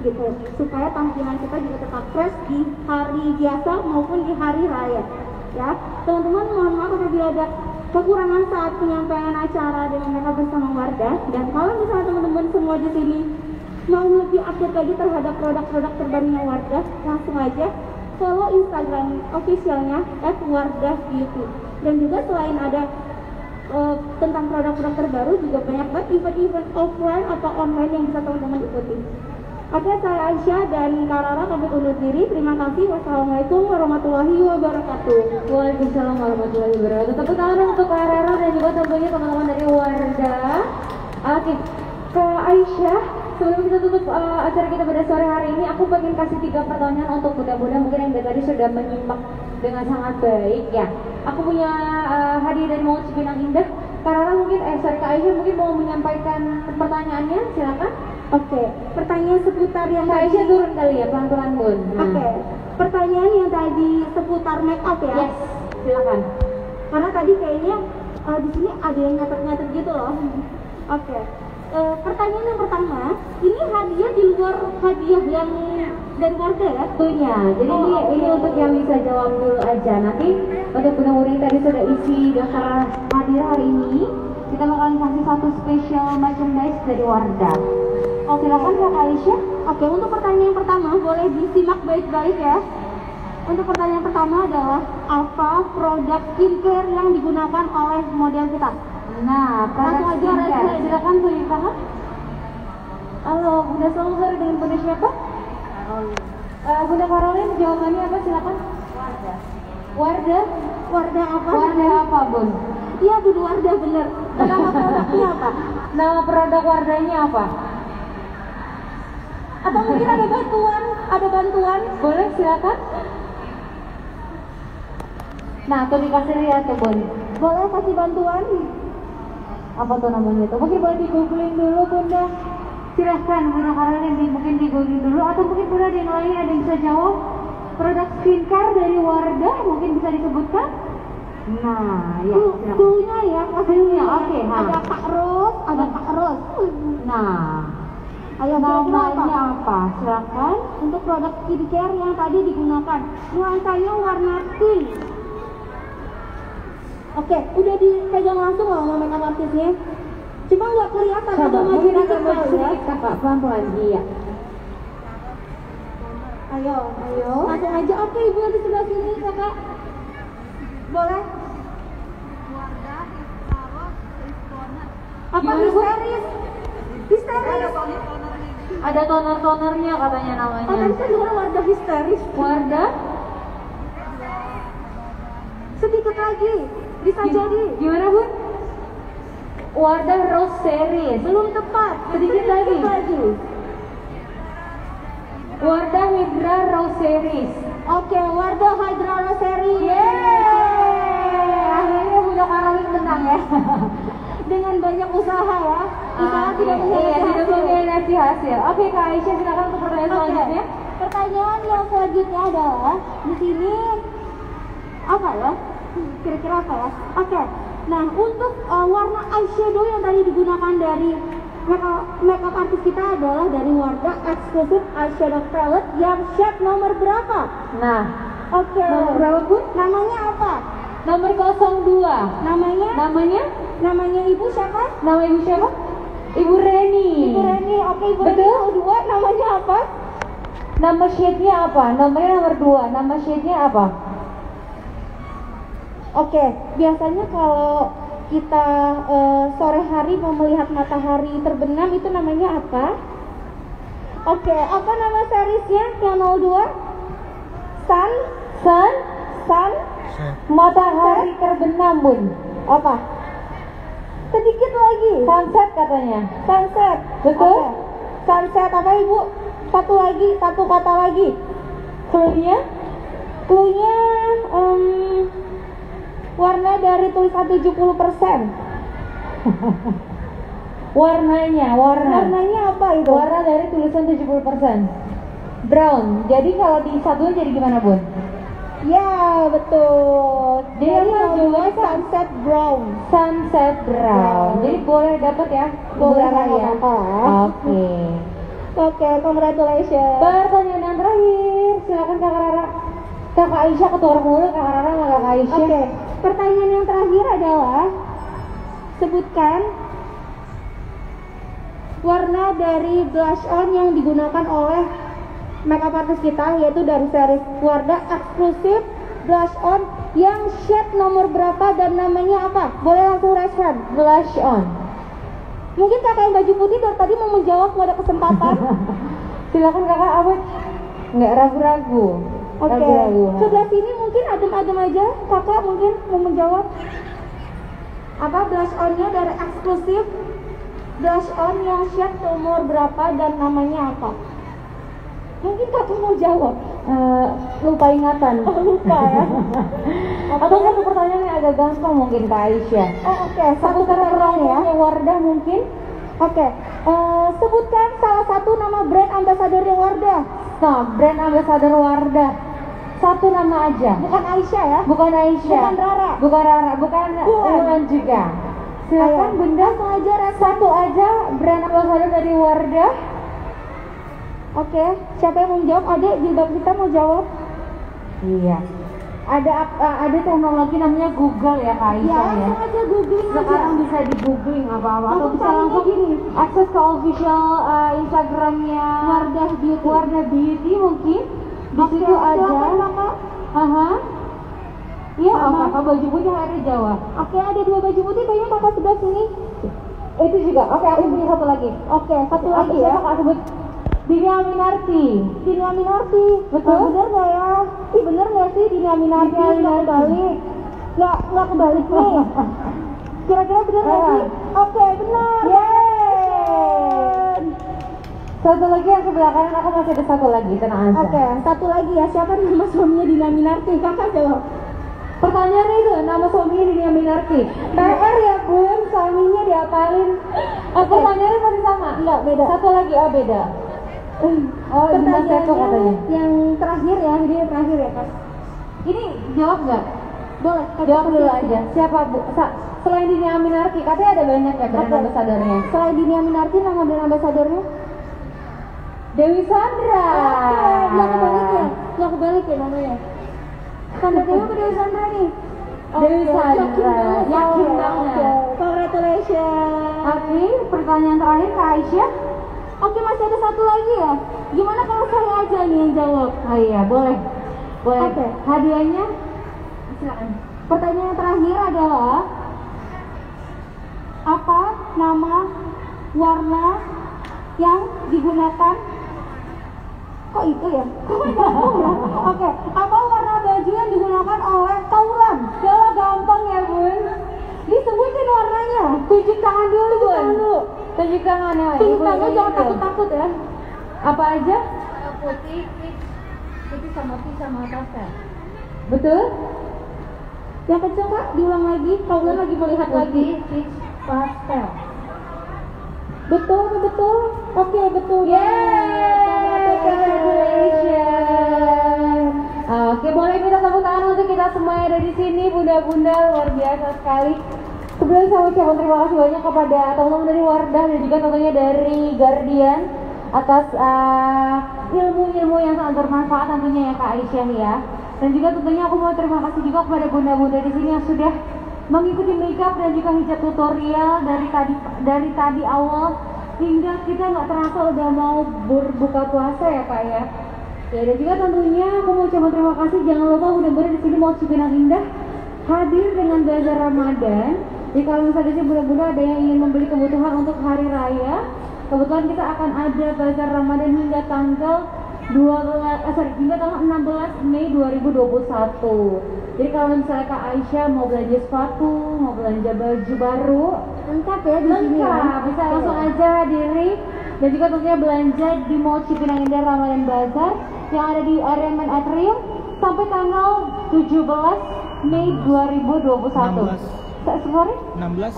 [SPEAKER 1] gitu, supaya tampilan kita juga tetap fresh di hari biasa maupun di hari raya ya. Teman-teman mohon maaf apabila ada kekurangan saat penyampaian acara dengan mereka bersama Wardah, dan kalau misalnya teman-teman semua di sini mau lebih update lagi terhadap produk-produk terbarunya Wardah, langsung aja follow Instagram officialnya @wardahbeauty. Dan juga selain ada tentang produk-produk terbaru, juga banyak banget event-event offline atau online yang bisa teman-teman ikuti. Oke, saya Aisyah dan Kak Rara pamit undur diri. Terima kasih. Wassalamualaikum warahmatullahi wabarakatuh.
[SPEAKER 2] Waalaikumsalam warahmatullahi wabarakatuh. Tepuk tangan untuk Kak Rara dan juga tentunya teman-teman dari Wardah. Oke, Kak Aisyah, sebelum kita tutup acara kita pada sore hari ini, aku pengen kasih 3 pertanyaan untuk mudah-mudahan mungkin yang dari tadi sudah menyimak dengan sangat baik ya. Aku punya hadiah dari Maut Cipinang Indah. Kak Rara mungkin, Kak Aisyah mungkin mau menyampaikan pertanyaannya, silakan.
[SPEAKER 1] Oke, pertanyaan seputar yang
[SPEAKER 2] Kak Aisyah turun kali ya, pelan-pelan Bun.
[SPEAKER 1] Oke, pertanyaan yang tadi seputar make up ya.
[SPEAKER 2] Yes, silakan.
[SPEAKER 1] Karena tadi kayaknya di sini ada yang nyatet-nyatet gitu loh. Oke, pertanyaan yang pertama, ini hadiah di luar hadiah yang dari Wardah ya?
[SPEAKER 2] Tentunya, jadi ini untuk yang bisa jawab dulu aja. Nanti untuk benar-benar yang tadi sudah isi daftar hadiah hari ini, kita bakalan kasih satu special merchandise dari Wardah.
[SPEAKER 1] Oke, silakan Kak Aisyah. Oke, untuk pertanyaan yang pertama boleh disimak baik-baik ya. Untuk pertanyaan pertama adalah apa produk skincare yang digunakan oleh model kita?
[SPEAKER 2] Nah, produk skincare.
[SPEAKER 1] Silakan Bu Ifah.
[SPEAKER 2] Halo, Bunda Selalu dengan Bunda siapa? Bunda Caroline, jawabannya apa? Silakan. Wardah. Wardah?
[SPEAKER 1] Wardah apa?
[SPEAKER 2] Wardah apa, Bun?
[SPEAKER 1] Iya, Bunda Wardah bener. Nama produknya apa?
[SPEAKER 2] Nama produk Wardahnya apa?
[SPEAKER 1] Atau mungkin ada bantuan?
[SPEAKER 2] Boleh, silakan. Nah, tuh dikasih lihat tuh, Bun.
[SPEAKER 1] Boleh kasih bantuan?
[SPEAKER 2] Apa tuh namanya itu? Mungkin boleh di-googling dulu, Bunda. Silahkan, Bunda Caroline mungkin di-googling dulu, atau mungkin Bunda ada yang lain ada yang bisa jawab. Produk skincare dari Wardah mungkin bisa disebutkan? Nah, ya.
[SPEAKER 1] Cluenya ya,
[SPEAKER 2] Cluenya, oke.
[SPEAKER 1] Ada Kak Ros, ada Kak Ros.
[SPEAKER 2] Nah,
[SPEAKER 1] ayo
[SPEAKER 2] namanya apa? Silakan.
[SPEAKER 1] Untuk produk skincare yang tadi digunakan, nuansanya warna pink. Oke, udah dipegang langsung loh sama makeup artisnya. Cuma nggak kelihatan,
[SPEAKER 2] coba
[SPEAKER 1] ada maju dikit ya.
[SPEAKER 2] Kakak pelan-pelan, iya.
[SPEAKER 1] Ayo. Langsung aja. Oke, Ibu di sebelah sini, Kakak. Boleh?
[SPEAKER 3] Wardah, Histaros, Histoner.
[SPEAKER 1] Apa histeris? Histeris.
[SPEAKER 2] Ada toner-tonernya katanya namanya.
[SPEAKER 1] Oh, tadi saya dengar Wardah histeris.
[SPEAKER 2] Wardah?
[SPEAKER 1] Sedikit lagi. Bisa jadi.
[SPEAKER 2] Gimana, Bun? Wardah Rose Series.
[SPEAKER 1] Belum tepat.
[SPEAKER 2] Sedikit lagi. Wardah Hydra Rose Series.
[SPEAKER 1] Oke, Wardah Hydra Rose Series.
[SPEAKER 2] Yeay! Akhirnya Bunda Caroline menang ya.
[SPEAKER 1] Dengan banyak usaha ya. Usaha tidak
[SPEAKER 2] mengkhianati hasil. Oke, Kak Aisyah, silakan untuk pertanyaan selanjutnya.
[SPEAKER 1] Pertanyaan yang selanjutnya adalah di sini apa ya? Kira-kira apa ya? Oke. Nah, untuk warna eyeshadow yang tadi digunakan dari makeup artist kita adalah dari Wardah Exclusive Eyeshadow Palette yang shade nomor berapa?
[SPEAKER 2] Nah,
[SPEAKER 1] Oke.
[SPEAKER 2] nomor berapa Bun?
[SPEAKER 1] Namanya apa?
[SPEAKER 2] Nomor 02.
[SPEAKER 1] Namanya?
[SPEAKER 2] Namanya?
[SPEAKER 1] Namanya ibu siapa?
[SPEAKER 2] Nama ibu siapa? Ibu Reni.
[SPEAKER 1] Ibu Reni. Oke, Ibu
[SPEAKER 2] Betul?
[SPEAKER 1] Reni nomor 2 namanya apa?
[SPEAKER 2] Nama shade-nya apa? Nomornya nomor 2. Nama shade-nya apa?
[SPEAKER 1] Oke, biasanya kalau kita sore hari mau melihat matahari terbenam itu namanya apa? Oke, apa nama seriesnya yang 02? Sun?
[SPEAKER 2] Matahari terbenam Bun.
[SPEAKER 1] Apa? Sedikit lagi.
[SPEAKER 2] Sunset katanya.
[SPEAKER 1] Sunset.
[SPEAKER 2] Betul?
[SPEAKER 1] Oke. Sunset apa Ibu? Satu lagi, satu kata lagi.
[SPEAKER 2] Clue-nya?
[SPEAKER 1] Clue-nya warna dari tulisan 70%. Warnanya apa itu?
[SPEAKER 2] Warna dari tulisan 70%. Brown. Jadi kalau disatuin jadi gimana Bun?
[SPEAKER 1] Ya, betul.
[SPEAKER 2] Dia
[SPEAKER 1] Jadi
[SPEAKER 2] mah
[SPEAKER 1] namanya
[SPEAKER 2] juga
[SPEAKER 1] sunset brown.
[SPEAKER 2] Sunset brown. Jadi boleh dapat ya?
[SPEAKER 1] Boleh,
[SPEAKER 2] Rara ya.
[SPEAKER 1] apa-apa.
[SPEAKER 2] Oke.
[SPEAKER 1] Oke, congratulations.
[SPEAKER 2] Pertanyaan yang terakhir, silakan Kak Rara. Kakak Aisyah ketua mulu, Kak Rara sama Kak Aisyah.
[SPEAKER 1] Oke, pertanyaan yang terakhir adalah sebutkan warna dari blush on yang digunakan oleh makeup artist kita, yaitu dari series Wardah Exclusive Blush On yang shade nomor berapa dan namanya apa? Boleh langsung respon.
[SPEAKER 2] Blush on.
[SPEAKER 1] Mungkin kakak yang baju putih dari tadi mau menjawab, mau ada kesempatan.
[SPEAKER 2] Silakan Kakak Abud. Nggak ragu-ragu.
[SPEAKER 1] Oke,
[SPEAKER 2] Ragu-ragu.
[SPEAKER 1] sebelah sini mungkin adem-adem aja, kakak mungkin mau menjawab. Apa blush on-nya dari Exclusive Blush On yang shade nomor berapa dan namanya apa? Mungkin kakak mau jawab.
[SPEAKER 2] Lupa ingatan.
[SPEAKER 1] Oh, lupa ya.
[SPEAKER 2] Atau satu pertanyaan yang agak gampang mungkin Kak Aisyah.
[SPEAKER 1] Oh, oke. Satu
[SPEAKER 2] Sebutkan
[SPEAKER 1] pertanyaan ya.
[SPEAKER 2] yang Wardah mungkin.
[SPEAKER 1] Oke. Sebutkan salah satu nama brand ambasadornya Wardah.
[SPEAKER 2] Nah, brand ambassador Wardah. Satu nama aja.
[SPEAKER 1] Bukan Aisyah ya.
[SPEAKER 2] Bukan Aisyah.
[SPEAKER 1] Bukan Rara.
[SPEAKER 2] Bukan Rara. Bukan Ulan juga. Silakan
[SPEAKER 1] Ayo.
[SPEAKER 2] Bunda.
[SPEAKER 1] Langsung aja respon.
[SPEAKER 2] Satu aja brand ambassador dari Wardah.
[SPEAKER 1] Oke. Siapa yang mau jawab? Adek di bawah kita mau jawab.
[SPEAKER 2] Iya. Ada teknologi namanya Google ya Kak
[SPEAKER 1] Ya,
[SPEAKER 2] Aisyah ya.
[SPEAKER 1] langsung aja googling aja.
[SPEAKER 2] Sekarang bisa di googling apa-apa atau
[SPEAKER 1] Untuk
[SPEAKER 2] bisa
[SPEAKER 1] carinya
[SPEAKER 2] langsung
[SPEAKER 1] gini.
[SPEAKER 2] akses ke official Instagramnya
[SPEAKER 1] Wardah Beauty.
[SPEAKER 2] Wardah Beauty mungkin di
[SPEAKER 1] Oke,
[SPEAKER 2] situ ada.
[SPEAKER 1] silakan, Kakak.
[SPEAKER 2] Aha. Iya,
[SPEAKER 1] Sama.
[SPEAKER 2] kakak baju putih akhirnya Jawa.
[SPEAKER 1] Oke, ada 2 baju putih kayaknya kakak sebelah sini.
[SPEAKER 2] Itu juga. Oke, aku punya satu lagi.
[SPEAKER 1] Oke, satu lagi ya.
[SPEAKER 2] Siapa Kak sebut? Dini Aminarti.
[SPEAKER 1] Dini Aminarti.
[SPEAKER 2] Betul?
[SPEAKER 1] Bener nggak ya? Ih, bener nggak sih Dini Aminarti?
[SPEAKER 2] Dini
[SPEAKER 1] Nggak
[SPEAKER 2] Aminarti.
[SPEAKER 1] kebalik. Nggak kebalik nih. Kira-kira bener nggak sih? Oke, bener.
[SPEAKER 2] Yeay. Satu lagi yang sebelah kanan, aku masih ada satu lagi, tenang aja.
[SPEAKER 1] Oke, satu lagi ya. Siapa nama suaminya Dini Aminarti? Kakak jawab.
[SPEAKER 2] Pertanyaannya itu, nama suaminya Dini Aminarti. PR ya Bun, suaminya diapalin. Pertanyaannya masih sama?
[SPEAKER 1] Enggak, beda.
[SPEAKER 2] Satu lagi, oh beda. Oh, Dina Seto katanya.
[SPEAKER 1] yang terakhir ya, ini yang terakhir ya, Kak.
[SPEAKER 2] Ini jawab nggak?
[SPEAKER 1] Boleh,
[SPEAKER 2] Jawab dulu aja. Siapa Bu? Selain Dini Aminarti, katanya ada banyak ya brand
[SPEAKER 1] Oke.
[SPEAKER 2] ambasadornya.
[SPEAKER 1] Selain Dini Aminarti, nama brand ambasadornya?
[SPEAKER 2] Dewi Sandra.
[SPEAKER 1] Nggak kebalik ya? Nggak kebalik ya namanya? Sandra Dewi apa Dewi Sandra nih?
[SPEAKER 2] Dewi Sandra. Yakin banget.
[SPEAKER 1] Oke, congratulations.
[SPEAKER 2] Oke, pertanyaan terakhir Kak Aisyah.
[SPEAKER 1] Oke, masih ada satu lagi ya? Gimana kalau saya aja nih yang jawab?
[SPEAKER 2] Oh iya, boleh. Boleh.
[SPEAKER 1] Oke.
[SPEAKER 2] Hadiahnya silakan.
[SPEAKER 1] Pertanyaan yang terakhir adalah apa nama warna yang digunakan? Kok itu ya? Kok nyambung ya? Oke, apa warna baju yang digunakan oleh Kaulan?
[SPEAKER 2] Kalau gampang ya Bun.
[SPEAKER 1] Disebutin warnanya.
[SPEAKER 2] Tunjuk tangan dulu Bun.
[SPEAKER 1] Tangan dulu.
[SPEAKER 2] Tunjuk tangan ya.
[SPEAKER 1] Tunjuk tangan, jangan takut-takut ya.
[SPEAKER 2] Apa aja?
[SPEAKER 3] Putih, putih sama pastel.
[SPEAKER 2] Betul?
[SPEAKER 1] Yang kecil Kak, diulang lagi. Kaulan lagi melihat lagi.
[SPEAKER 3] Putih, pastel.
[SPEAKER 1] Betul, betul. Oke, betul.
[SPEAKER 2] Congratulations. Oke, boleh minta tepuk tangan untuk kita semua ada di sini, bunda-bunda luar biasa sekali. Sebelum saya ucapkan terima kasih banyak kepada teman-teman dari Wardah dan juga tentunya dari Guardian atas ilmu-ilmu yang sangat bermanfaat tentunya ya Kak Aisyah ya. Dan juga tentunya aku mau terima kasih juga kepada bunda-bunda di sini yang sudah mengikuti makeup dan juga hijab tutorial dari tadi awal hingga kita nggak terasa udah mau berbuka puasa ya Kak ya. Ya dan juga tentunya aku mau ucapkan terima kasih, jangan lupa bunda-bunda di sini mau Cipinang Indah hadir dengan bazar Ramadan. Jadi kalau misalnya sih bunda-bunda ada yang ingin membeli kebutuhan untuk hari raya, kebetulan kita akan ada bazar Ramadan hingga tanggal 16 Mei 2021. Jadi kalau misalnya Kak Aisyah mau belanja sepatu, mau belanja baju baru,
[SPEAKER 1] lengkap ya di sini ya.
[SPEAKER 2] Bisa langsung aja hadiri dan juga tentunya belanja di Mall Cipinang Indah Ramadan Bazar yang ada di area Main Atrium sampai tanggal 17 Mei 2021. Sorry? 16,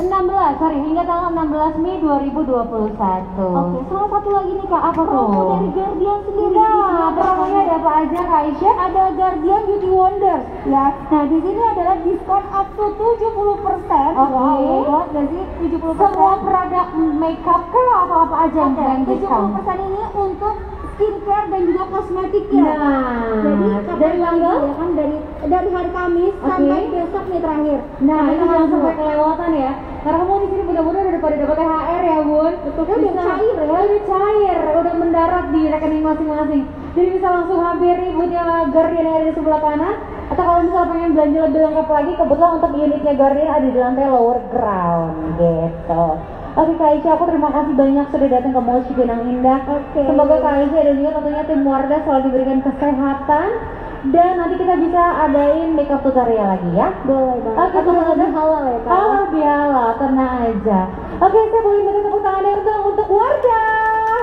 [SPEAKER 2] sorry, hingga tanggal 16 Mei 2021.
[SPEAKER 1] Oke, salah satu lagi nih Kak, apa promo dari Guardian sendiri?
[SPEAKER 2] Nah, promonya ada apa aja Kak Aisyah?
[SPEAKER 1] Ada Guardian Beauty Wonders ya. Nah, di sini adalah diskon up to 70%. Wow, jadi 70%.
[SPEAKER 2] Semua produk makeup kah atau apa aja yang diskon?
[SPEAKER 1] 70% ini untuk skincare dan juga kosmetik ya.
[SPEAKER 2] Nah,
[SPEAKER 1] jadi
[SPEAKER 2] dari tanggal
[SPEAKER 1] ya kan dari hari Kamis sampai besok nih terakhir.
[SPEAKER 2] Nah, ini jangan sampai kelewatan ya. Karena kamu di sini mudah-mudahan udah pada dapat THR ya, Bun.
[SPEAKER 1] Betul, udah cair ya.
[SPEAKER 2] Udah cair, udah mendarat di rekening masing-masing. Jadi bisa langsung hampiri boothnya Guardian yang ada di sebelah kanan. Atau kalau misalnya pengen belanja lebih lengkap lagi, kebetulan untuk unitnya Guardian ada di lantai lower ground gitu. Oke Kak Aisyah, aku terima kasih banyak sudah datang ke Mall Cipinang Indah. Semoga Kak Aisyah dan juga tentunya tim Wardah selalu diberikan kesehatan dan nanti kita bisa adain makeup tutorial lagi ya.
[SPEAKER 1] Boleh banget.
[SPEAKER 2] Oke,
[SPEAKER 1] lebih halal ya Kak.
[SPEAKER 2] Lebih halal, tenang aja. Oke, saya boleh minta tepuk tangan yang untuk Wardah.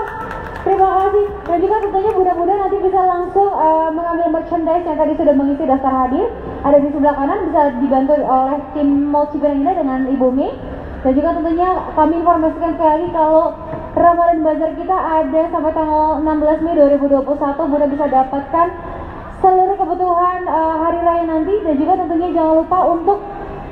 [SPEAKER 2] Terima kasih. Dan juga tentunya mudah-mudahan nanti bisa langsung mengambil merchandise yang tadi sudah mengisi daftar hadir. Ada di sebelah kanan, bisa dibantu oleh tim Mall Cipinang Indah dengan Ibu Mi. Dan juga tentunya kami informasikan sekali lagi kalau Ramadan Bazar kita ada sampai tanggal 16 Mei 2021. Bunda bisa dapatkan seluruh kebutuhan hari raya nanti. Dan juga tentunya jangan lupa untuk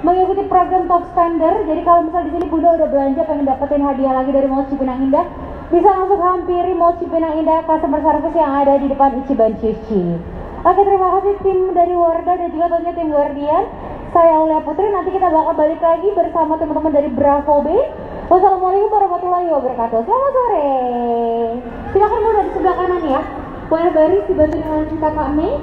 [SPEAKER 2] mengikuti program Top Spender. Jadi kalau misal di sini Bunda udah belanja pengen dapetin hadiah lagi dari Mall Cipinang Indah, bisa langsung hampiri Mall Cipinang Indah customer service yang ada di depan Ichiban Cici. Oke, terima kasih tim dari Wardah dan juga tentunya tim Guardian. Saya Aulia Putri, nanti kita bakal balik lagi bersama teman-teman dari Bravo B. Wassalamualaikum warahmatullahi wabarakatuh. Selamat sore. Silakan Bunda di sebelah kanan ya. Boleh baris dibantu dengan Kakak Mei.